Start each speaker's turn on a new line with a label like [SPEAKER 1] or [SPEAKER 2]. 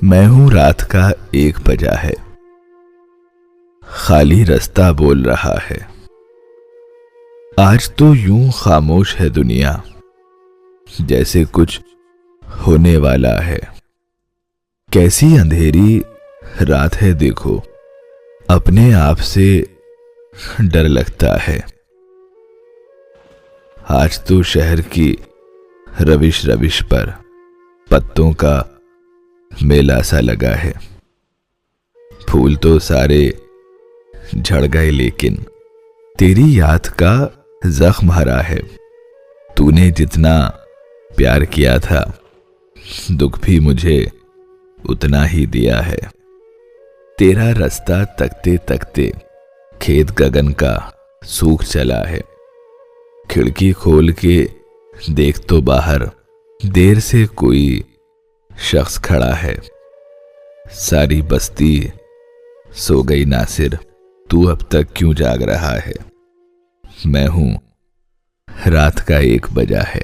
[SPEAKER 1] मैं हूं रात का 1 बजा है, खाली रास्ता बोल रहा है। आज तो यूं खामोश है दुनिया, जैसे कुछ होने वाला है। कैसी अंधेरी रात है देखो, अपने आप से डर लगता है। आज तो शहर की रविश रविश पर पत्तों का मेला सा लगा है। फूल तो सारे झड़ गए, लेकिन तेरी याद का जख्म हरा है। तूने जितना प्यार किया था, दुख भी मुझे उतना ही दिया है। तेरा रास्ता तकते तकते खेत गगन का सूख चला है। खिड़की खोल के देख तो बाहर देर से कोई शख्स खड़ा है। सारी बस्ती सो गई नासिर, तू अब तक क्यों जाग रहा है। मैं हूं रात का 1 बजा है।